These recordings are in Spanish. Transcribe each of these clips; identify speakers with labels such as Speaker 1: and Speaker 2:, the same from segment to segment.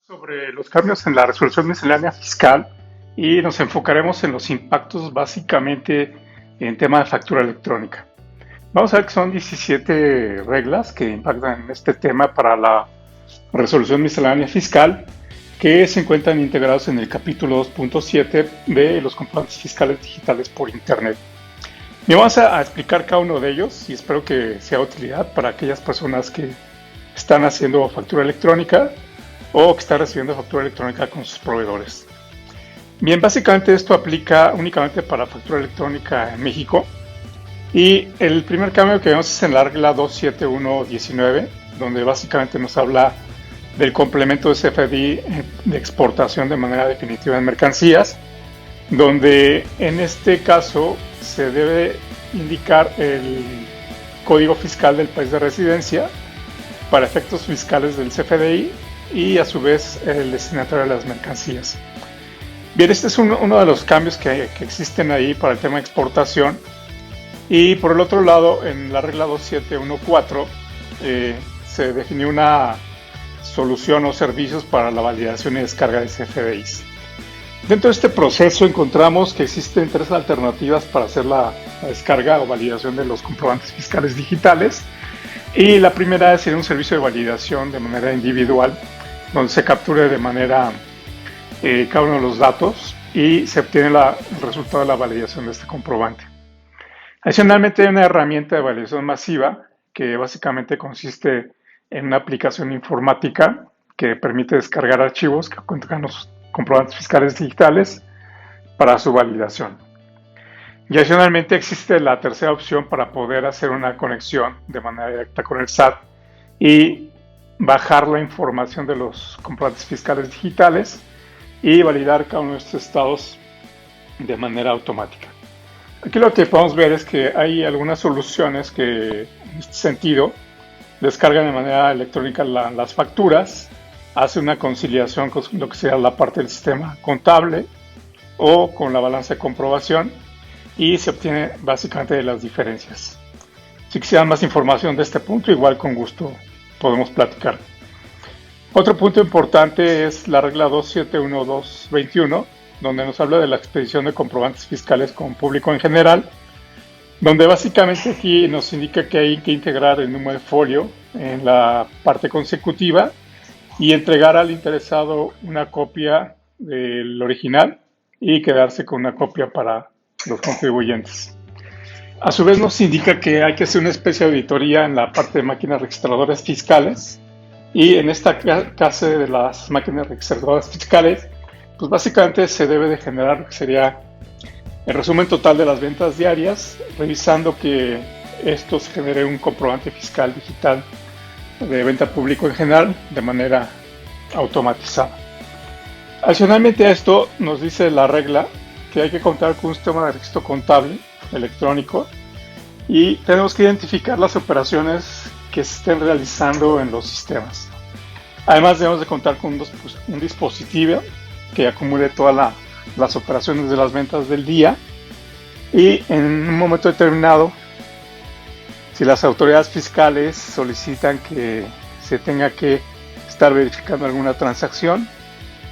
Speaker 1: Sobre los cambios en la resolución miscelánea fiscal y nos enfocaremos en los impactos básicamente en tema de factura electrónica. Vamos a ver que son 17 reglas que impactan en este tema para la resolución miscelánea fiscal que se encuentran integrados en el capítulo 2.7 de los comprobantes fiscales digitales por Internet. Y vamos a explicar cada uno de ellos y espero que sea de utilidad para aquellas personas que están haciendo factura electrónica o que están recibiendo factura electrónica con sus proveedores. Bien, básicamente esto aplica únicamente para factura electrónica en México. Y el primer cambio que vemos es en la regla 27119, donde básicamente nos habla del complemento de CFDI de exportación de manera definitiva en mercancías, donde en este caso se debe indicar el código fiscal del país de residencia para efectos fiscales del CFDI y a su vez el destinatario de las mercancías. Bien, este es uno de los cambios que existen ahí para el tema de exportación. Y por el otro lado, en la regla 2714 se definió una solución o servicios para la validación y descarga de CFDIs. Dentro de este proceso encontramos que existen tres alternativas para hacer la descarga o validación de los comprobantes fiscales digitales. Y la primera es un servicio de validación de manera individual, donde se capture de manera cada uno de los datos y se obtiene el resultado de la validación de este comprobante. Adicionalmente hay una herramienta de validación masiva que básicamente consiste en una aplicación informática que permite descargar archivos que contengan los comprobantes fiscales digitales para su validación. Y adicionalmente existe la tercera opción para poder hacer una conexión de manera directa con el SAT y bajar la información de los comprobantes fiscales digitales y validar cada uno de estos estados de manera automática. Aquí lo que podemos ver es que hay algunas soluciones que en este sentido descargan de manera electrónica las facturas, hace una conciliación con lo que sea la parte del sistema contable o con la balanza de comprobación y se obtiene básicamente las diferencias. Si quisieran más información de este punto, igual con gusto podemos platicar. Otro punto importante es la regla 271221, donde nos habla de la expedición de comprobantes fiscales con público en general, donde básicamente aquí nos indica que hay que integrar el número de folio en la parte consecutiva y entregar al interesado una copia del original y quedarse con una copia para los contribuyentes. A su vez nos indica que hay que hacer una especie de auditoría en la parte de máquinas registradoras fiscales y en esta clase de las máquinas registradoras fiscales pues básicamente se debe de generar lo que sería el resumen total de las ventas diarias, revisando que esto se genere un comprobante fiscal digital de venta al público en general de manera automatizada. Adicionalmente a esto nos dice la regla que hay que contar con un sistema de registro contable electrónico y tenemos que identificar las operaciones que se estén realizando en los sistemas. Además debemos de contar con un dispositivo que acumule todas las operaciones de las ventas del día y en un momento determinado, si las autoridades fiscales solicitan que se tenga que estar verificando alguna transacción,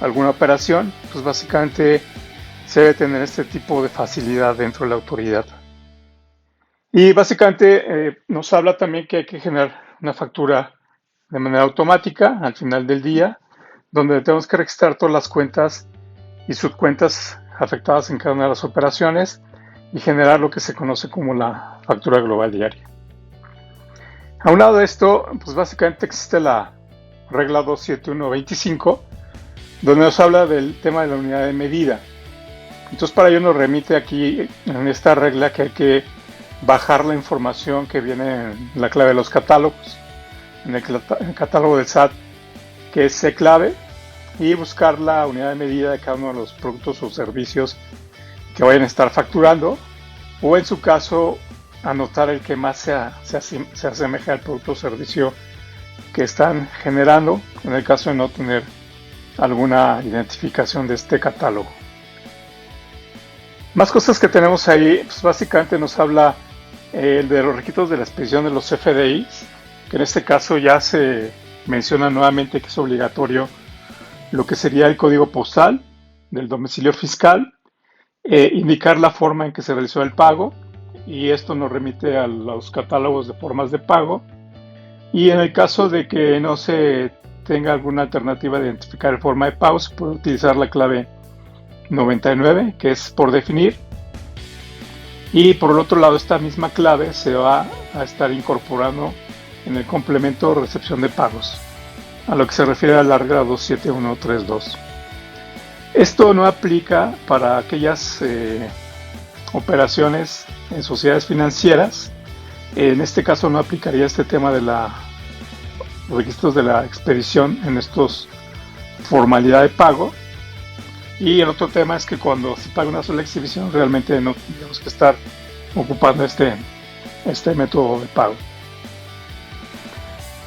Speaker 1: alguna operación, pues básicamente se debe tener este tipo de facilidad dentro de la autoridad. Y básicamente nos habla también que hay que generar una factura de manera automática al final del día, donde tenemos que registrar todas las cuentas y subcuentas afectadas en cada una de las operaciones y generar lo que se conoce como la factura global diaria. A un lado de esto, pues básicamente existe la regla 27125, donde nos habla del tema de la unidad de medida. Entonces para ello nos remite aquí en esta regla que hay que bajar la información que viene en la clave de los catálogos, en el catálogo del SAT, que es C-clave, y buscar la unidad de medida de cada uno de los productos o servicios que vayan a estar facturando, o en su caso anotar el que más se asemeja al producto o servicio que están generando, en el caso de no tener alguna identificación de este catálogo. Más cosas que tenemos ahí, pues básicamente nos habla de los requisitos de la expedición de los CFDIs, que en este caso ya se menciona nuevamente que es obligatorio lo que sería el código postal del domicilio fiscal, indicar la forma en que se realizó el pago, y esto nos remite a los catálogos de formas de pago. Y en el caso de que no se tenga alguna alternativa de identificar la forma de pago, se puede utilizar la clave 99, que es por definir. Y por el otro lado, esta misma clave se va a estar incorporando en el complemento de recepción de pagos, a lo que se refiere a la regla 27132. Esto no aplica para aquellas operaciones en sociedades financieras. En este caso no aplicaría este tema de los registros de la expedición en estos formalidad de pago. Y el otro tema es que cuando se paga una sola exhibición realmente no tenemos que estar ocupando este método de pago.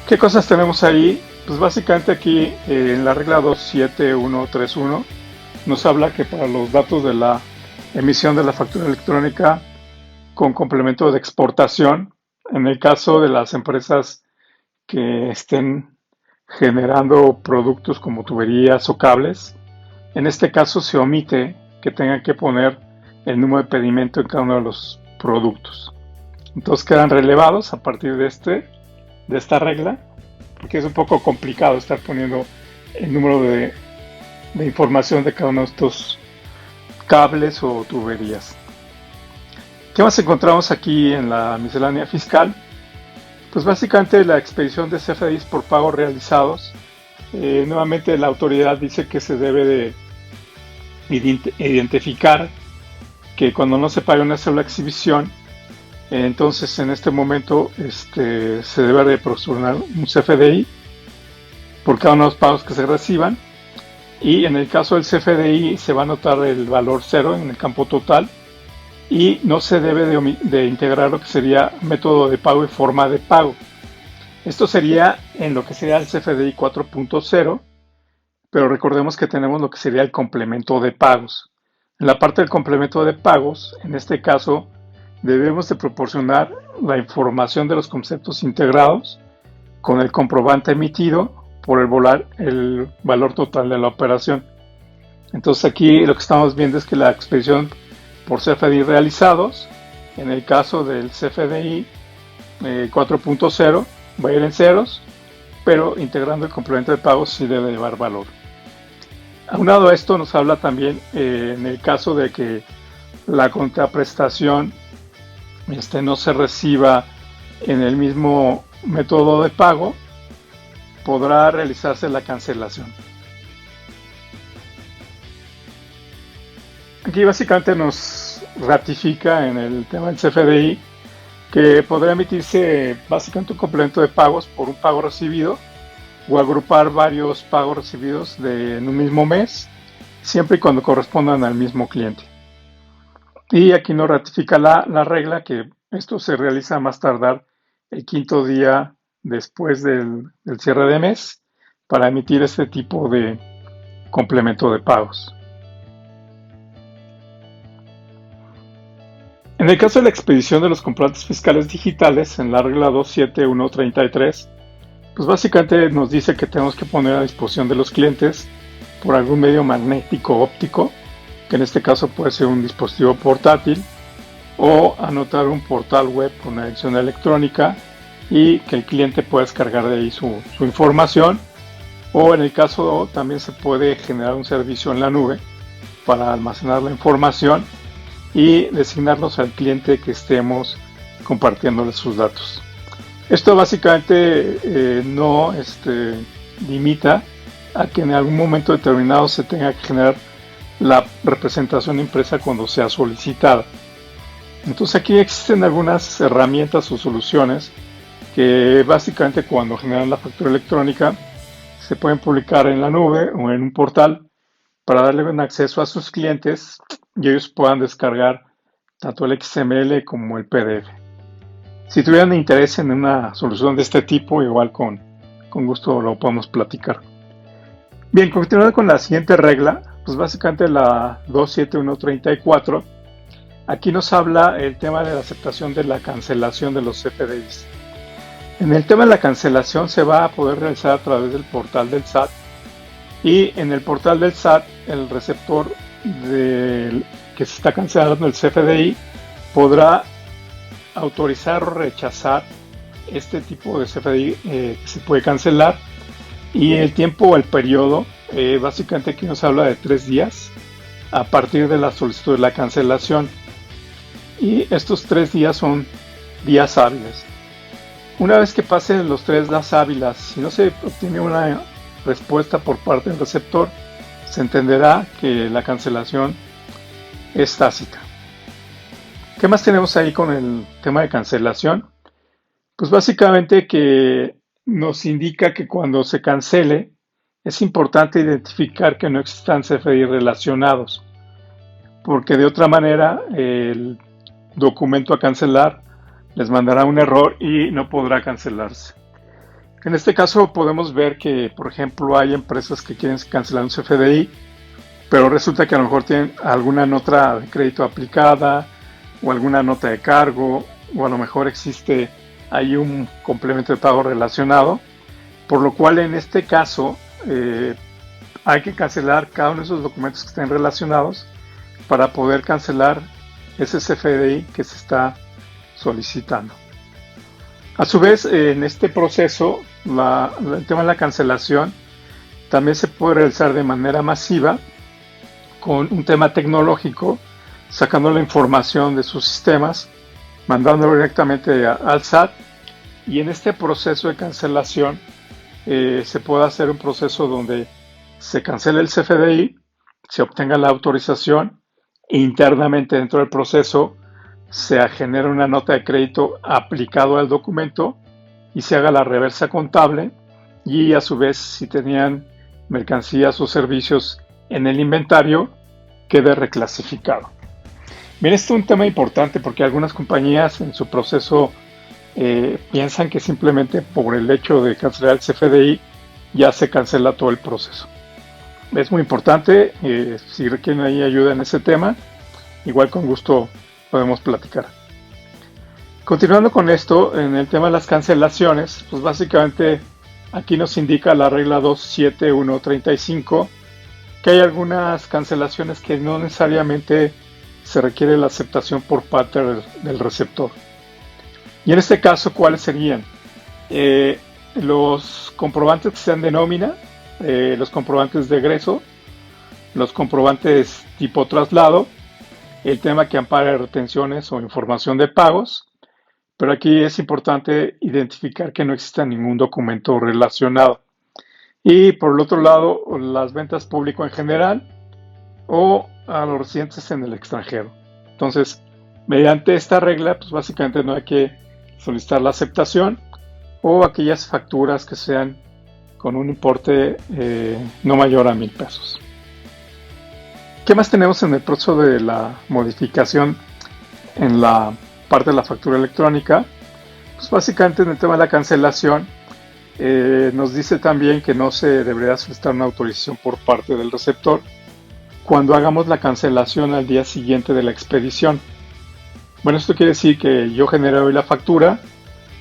Speaker 1: ¿Qué cosas tenemos ahí? Pues básicamente aquí en la regla 27131 nos habla que para los datos de la emisión de la factura electrónica con complemento de exportación, en el caso de las empresas que estén generando productos como tuberías o cables, en este caso se omite que tengan que poner el número de pedimento en cada uno de los productos. Entonces quedan relevados a partir de esta regla, porque es un poco complicado estar poniendo el número de información de cada uno de estos cables o tuberías. ¿Qué más encontramos aquí en la miscelánea fiscal? Pues básicamente la expedición de CFDIs por pagos realizados. Nuevamente la autoridad dice que se debe de identificar que cuando no se paga una sola exhibición, entonces en este momento se debe de proporcionar un CFDI por cada uno de los pagos que se reciban, y en el caso del CFDI se va a anotar el valor 0 en el campo total y no se debe de integrar lo que sería método de pago y forma de pago. Esto sería en lo que sería el CFDI 4.0, pero recordemos que tenemos lo que sería el complemento de pagos. En la parte del complemento de pagos, en este caso, debemos de proporcionar la información de los conceptos integrados con el comprobante emitido por el valor total de la operación. Entonces aquí lo que estamos viendo es que la expedición por CFDI realizados, en el caso del CFDI 4.0, va a ir en ceros, pero integrando el complemento de pagos sí debe llevar valor. Aunado a esto, nos habla también en el caso de que la contraprestación no se reciba en el mismo método de pago, podrá realizarse la cancelación. Aquí básicamente nos ratifica en el tema del CFDI que podrá emitirse básicamente un complemento de pagos por un pago recibido o agrupar varios pagos recibidos en un mismo mes, siempre y cuando correspondan al mismo cliente. Y aquí nos ratifica la regla que esto se realiza más tardar el quinto día después del cierre de mes para emitir este tipo de complemento de pagos. En el caso de la expedición de los comprobantes fiscales digitales, en la regla 27133, pues básicamente nos dice que tenemos que poner a disposición de los clientes por algún medio magnético óptico, que en este caso puede ser un dispositivo portátil, o anotar un portal web con una dirección electrónica y que el cliente pueda descargar de ahí su información, o en el caso también se puede generar un servicio en la nube para almacenar la información y designarnos al cliente que estemos compartiéndole sus datos. Esto básicamente no limita a que en algún momento determinado se tenga que generar la representación impresa cuando sea solicitada. Entonces aquí existen algunas herramientas o soluciones que básicamente cuando generan la factura electrónica se pueden publicar en la nube o en un portal para darle un acceso a sus clientes y ellos puedan descargar tanto el XML como el PDF. Si tuvieran interés en una solución de este tipo, igual con gusto lo podemos platicar. Bien, continuando con la siguiente regla, pues básicamente la 27134, aquí nos habla el tema de la aceptación de la cancelación de los CFDIs. En el tema de la cancelación se va a poder realizar a través del portal del SAT Y en el portal del SAT, el receptor que se está cancelando el CFDI podrá autorizar o rechazar este tipo de CFDI que se puede cancelar. Y el tiempo o el periodo, básicamente aquí nos habla de 3 días a partir de la solicitud de la cancelación. Y estos 3 días son días hábiles. Una vez que pasen los 3 días hábiles, si no se obtiene una respuesta por parte del receptor, se entenderá que la cancelación es tácita. ¿Qué más tenemos ahí con el tema de cancelación? Pues básicamente que nos indica que cuando se cancele es importante identificar que no existan CFDI relacionados, porque de otra manera el documento a cancelar les mandará un error y no podrá cancelarse. En este caso podemos ver que, por ejemplo, hay empresas que quieren cancelar un CFDI, pero resulta que a lo mejor tienen alguna nota de crédito aplicada o alguna nota de cargo, o a lo mejor existe ahí un complemento de pago relacionado, por lo cual en este caso hay que cancelar cada uno de esos documentos que estén relacionados para poder cancelar ese CFDI que se está solicitando. A su vez, en este proceso, el tema de la cancelación también se puede realizar de manera masiva con un tema tecnológico, sacando la información de sus sistemas, mandándolo directamente al SAT, y en este proceso de cancelación se puede hacer un proceso donde se cancela el CFDI, se obtenga la autorización e internamente dentro del proceso se genera una nota de crédito aplicado al documento y se haga la reversa contable, y a su vez si tenían mercancías o servicios en el inventario quede reclasificado. Bien, este es un tema importante porque algunas compañías en su proceso piensan que simplemente por el hecho de cancelar el CFDI ya se cancela todo el proceso. Es muy importante, si requieren ahí ayuda en ese tema, igual con gusto podemos platicar. Continuando con esto, en el tema de las cancelaciones, pues básicamente aquí nos indica la regla 27135 que hay algunas cancelaciones que no necesariamente se requiere la aceptación por parte del receptor. Y en este caso, ¿cuáles serían? Los comprobantes que sean de nómina, los comprobantes de egreso, los comprobantes tipo traslado, el tema que ampara retenciones o información de pagos, pero aquí es importante identificar que no exista ningún documento relacionado. Y por el otro lado, las ventas público en general o a los residentes en el extranjero. Entonces, mediante esta regla, pues básicamente no hay que solicitar la aceptación, o aquellas facturas que sean con un importe no mayor a 1,000 pesos. ¿Qué más tenemos en el proceso de la modificación en la parte de la factura electrónica? Pues básicamente en el tema de la cancelación nos dice también que no se debería solicitar una autorización por parte del receptor cuando hagamos la cancelación al día siguiente de la expedición. Bueno, esto quiere decir que yo generé hoy la factura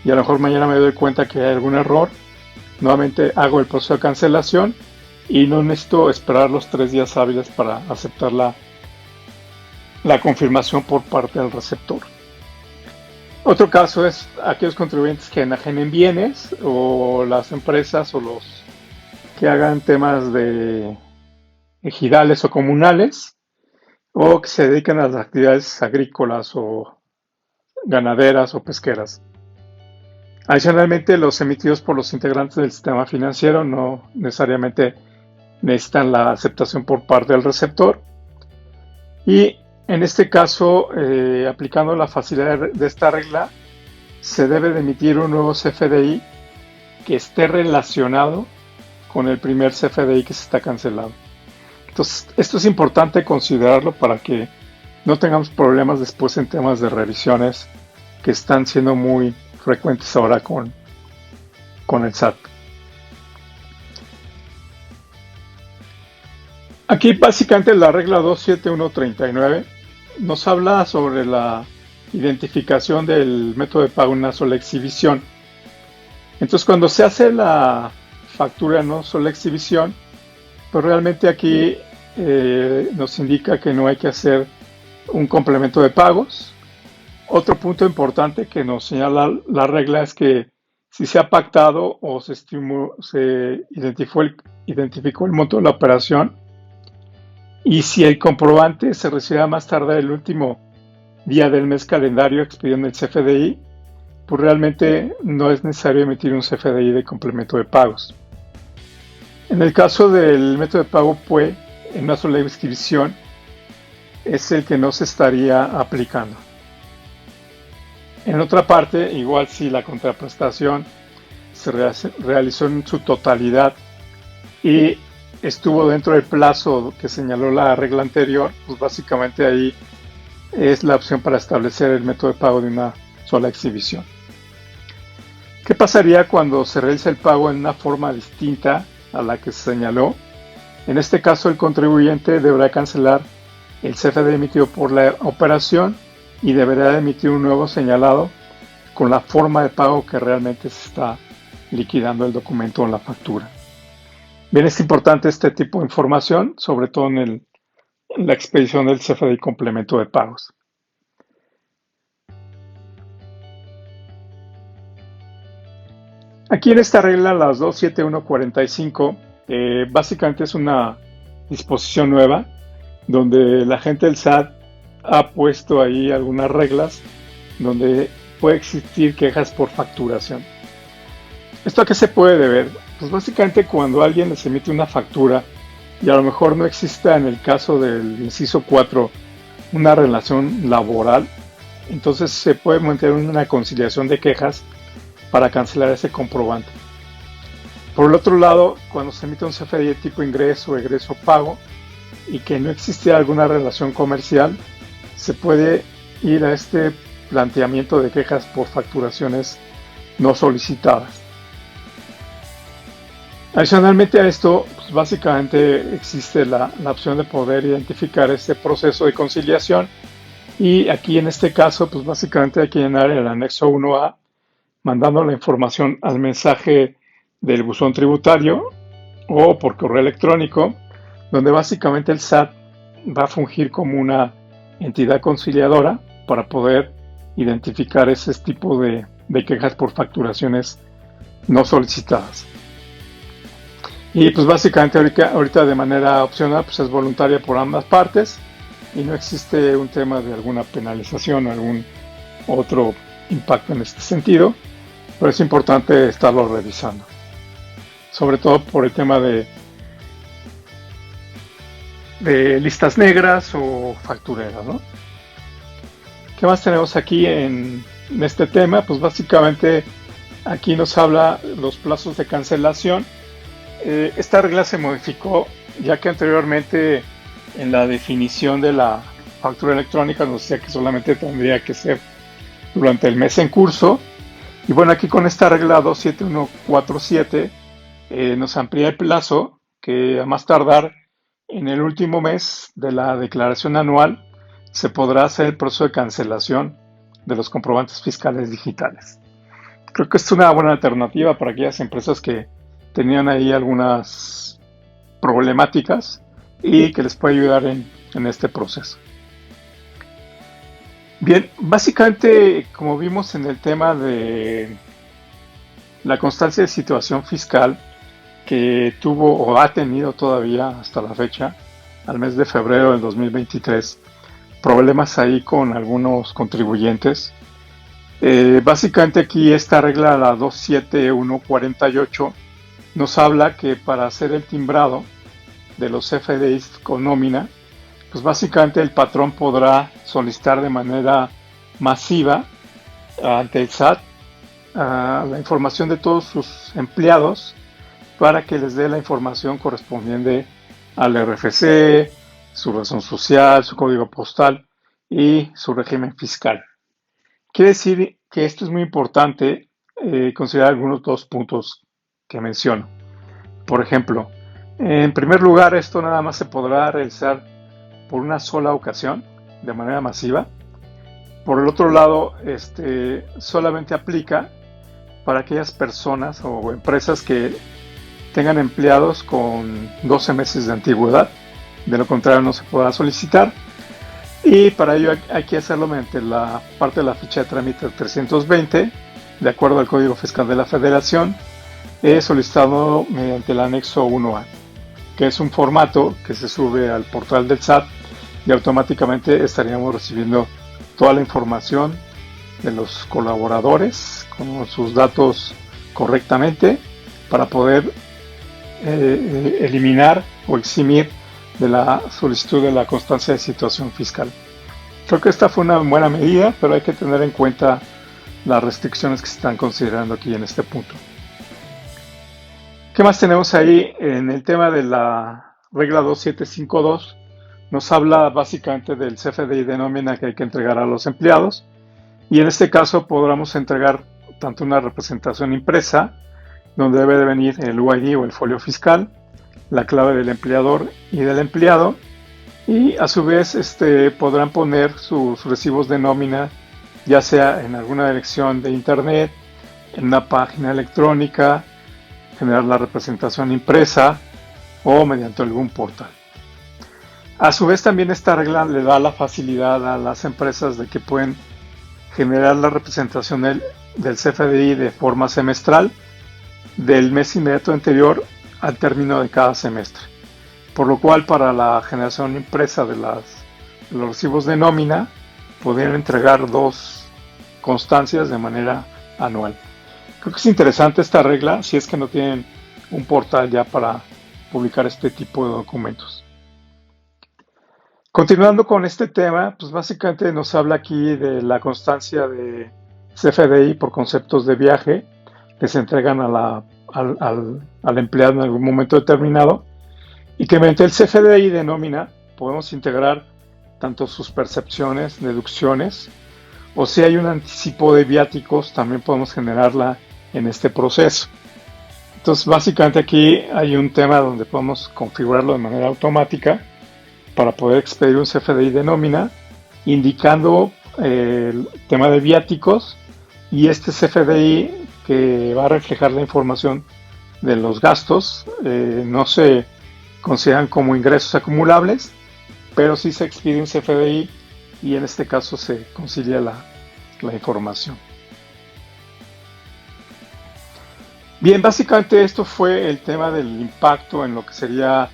Speaker 1: y a lo mejor mañana me doy cuenta que hay algún error. Nuevamente hago el proceso de cancelación y no necesito esperar los 3 días hábiles para aceptar la confirmación por parte del receptor. Otro caso es aquellos contribuyentes que enajenen bienes, o las empresas o los que hagan temas de ejidales o comunales, o que se dedican a las actividades agrícolas o ganaderas o pesqueras. Adicionalmente, los emitidos por los integrantes del sistema financiero no necesariamente necesitan la aceptación por parte del receptor. Y en este caso, aplicando la facilidad de esta regla, se debe de emitir un nuevo CFDI que esté relacionado con el primer CFDI que se está cancelando. Entonces, esto es importante considerarlo para que no tengamos problemas después en temas de revisiones que están siendo muy frecuentes ahora con el SAT. Aquí básicamente la regla 27139 nos habla sobre la identificación del método de pago en una sola exhibición. Entonces, cuando se hace la factura en una sola exhibición, pero realmente aquí nos indica que no hay que hacer un complemento de pagos. Otro punto importante que nos señala la regla es que si se ha pactado o se identificó el monto de la operación y si el comprobante se recibe más tarde el último día del mes calendario expidiendo el CFDI, pues realmente no es necesario emitir un CFDI de complemento de pagos. En el caso del método de pago PUE, en una sola inscripción, es el que no se estaría aplicando. En otra parte, igual si la contraprestación se realizó en su totalidad y estuvo dentro del plazo que señaló la regla anterior, pues básicamente ahí es la opción para establecer el método de pago de una sola exhibición. ¿Qué pasaría cuando se realiza el pago en una forma distinta a la que se señaló? En este caso, el contribuyente deberá cancelar el CFDI emitido por la operación y deberá emitir un nuevo señalado con la forma de pago que realmente se está liquidando el documento o la factura. Bien, es importante este tipo de información, sobre todo en la expedición del CFDI complemento de pagos. Aquí en esta regla, las 27145, básicamente es una disposición nueva donde la gente del SAT ha puesto ahí algunas reglas donde puede existir quejas por facturación. ¿Esto a qué se puede deber? Pues básicamente cuando alguien les emite una factura y a lo mejor no exista en el caso del inciso 4 una relación laboral, entonces se puede mantener una conciliación de quejas para cancelar ese comprobante. Por el otro lado, cuando se emite un CFDI de tipo ingreso, egreso, pago y que no existe alguna relación comercial, se puede ir a este planteamiento de quejas por facturaciones no solicitadas. Adicionalmente a esto, pues básicamente existe la opción de poder identificar este proceso de conciliación y aquí en este caso, pues básicamente hay que llenar el anexo 1A mandando la información al mensaje del buzón tributario o por correo electrónico, donde básicamente el SAT va a fungir como una entidad conciliadora para poder identificar ese tipo de quejas por facturaciones no solicitadas. Y pues básicamente ahorita de manera opcional pues es voluntaria por ambas partes y no existe un tema de alguna penalización o algún otro impacto en este sentido, pero es importante estarlo revisando, sobre todo por el tema de listas negras o factureras, ¿no? ¿Qué más tenemos aquí en este tema? Pues básicamente aquí nos habla los plazos de cancelación. Esta regla se modificó ya que anteriormente en la definición de la factura electrónica nos decía que solamente tendría que ser durante el mes en curso. Y bueno, aquí con esta regla 27147 nos amplía el plazo que a más tardar en el último mes de la declaración anual se podrá hacer el proceso de cancelación de los comprobantes fiscales digitales. Creo que es una buena alternativa para aquellas empresas que tenían ahí algunas problemáticas y que les puede ayudar en este proceso. Bien, básicamente, como vimos en el tema de la constancia de situación fiscal que tuvo o ha tenido todavía hasta la fecha, al mes de febrero del 2023, problemas ahí con algunos contribuyentes. Básicamente aquí esta regla, la 27148, nos habla que para hacer el timbrado de los CFDIs con nómina, pues básicamente el patrón podrá solicitar de manera masiva ante el SAT la información de todos sus empleados para que les dé la información correspondiente al RFC, su razón social, su código postal y su régimen fiscal. Quiere decir que esto es muy importante considerar algunos dos puntos que menciono. Por ejemplo, en primer lugar, esto nada más se podrá realizar por una sola ocasión, de manera masiva. Por el otro lado, solamente aplica para aquellas personas o empresas que tengan empleados con 12 meses de antigüedad, de lo contrario no se podrá solicitar. Y para ello hay que hacerlo mediante la parte de la ficha de trámite 320, de acuerdo al Código Fiscal de la Federación, solicitado mediante el anexo 1A, que es un formato que se sube al portal del SAT y automáticamente estaríamos recibiendo toda la información de los colaboradores con sus datos correctamente para poder eliminar o eximir de la solicitud de la constancia de situación fiscal. Creo que esta fue una buena medida, pero hay que tener en cuenta las restricciones que se están considerando aquí en este punto. ¿Qué más tenemos ahí? En el tema de la regla 2752 nos habla básicamente del CFDI de nómina que hay que entregar a los empleados, y en este caso podremos entregar tanto una representación impresa, donde debe de venir el UID o el folio fiscal, la clave del empleador y del empleado, y a su vez podrán poner sus recibos de nómina, ya sea en alguna dirección de internet, en una página electrónica, generar la representación impresa o mediante algún portal. A su vez también esta regla le da la facilidad a las empresas de que pueden generar la representación del CFDI de forma semestral del mes inmediato anterior al término de cada semestre, por lo cual para la generación impresa de los recibos de nómina podrían entregar 2 constancias de manera anual. Creo que es interesante esta regla si es que no tienen un portal ya para publicar este tipo de documentos. Continuando con este tema, pues básicamente nos habla aquí de la constancia de CFDI por conceptos de viaje que se entregan al empleado en algún momento determinado, y que mediante el CFDI de nómina podemos integrar tanto sus percepciones, deducciones, o si hay un anticipo de viáticos, también podemos generarla en este proceso. Entonces básicamente aquí hay un tema donde podemos configurarlo de manera automática para poder expedir un CFDI de nómina indicando el tema de viáticos, y este CFDI que va a reflejar la información de los gastos no se consideran como ingresos acumulables, pero sí se expide un CFDI y en este caso se concilia la información. Bien, básicamente esto fue el tema del impacto en lo que sería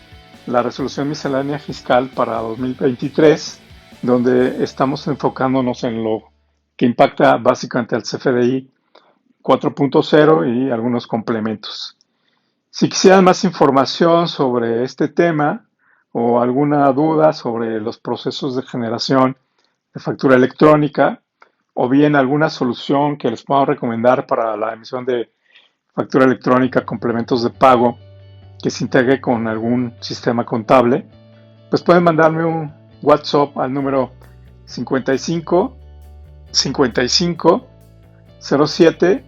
Speaker 1: la resolución miscelánea fiscal para 2023, donde estamos enfocándonos en lo que impacta básicamente al CFDI 4.0 y algunos complementos. Si quisieran más información sobre este tema o alguna duda sobre los procesos de generación de factura electrónica, o bien alguna solución que les puedo recomendar para la emisión de factura electrónica, complementos de pago que se integre con algún sistema contable, pues pueden mandarme un WhatsApp al número 55 55 07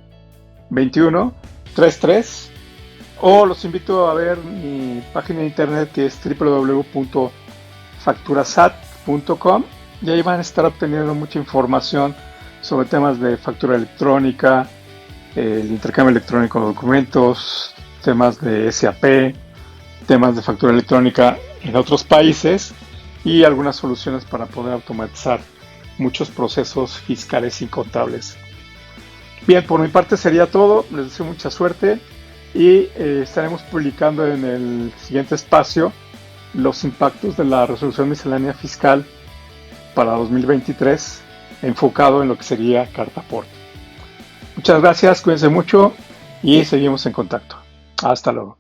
Speaker 1: 21 33, o los invito a ver mi página de internet que es www.facturasat.com, y ahí van a estar obteniendo mucha información sobre temas de factura electrónica, el intercambio electrónico de documentos, temas de SAP, temas de factura electrónica en otros países y algunas soluciones para poder automatizar muchos procesos fiscales y contables. Bien, por mi parte sería todo. Les deseo mucha suerte y estaremos publicando en el siguiente espacio los impactos de la resolución miscelánea fiscal para 2023 enfocado en lo que sería carta aporte. Muchas gracias, cuídense mucho y seguimos en contacto. Hasta luego.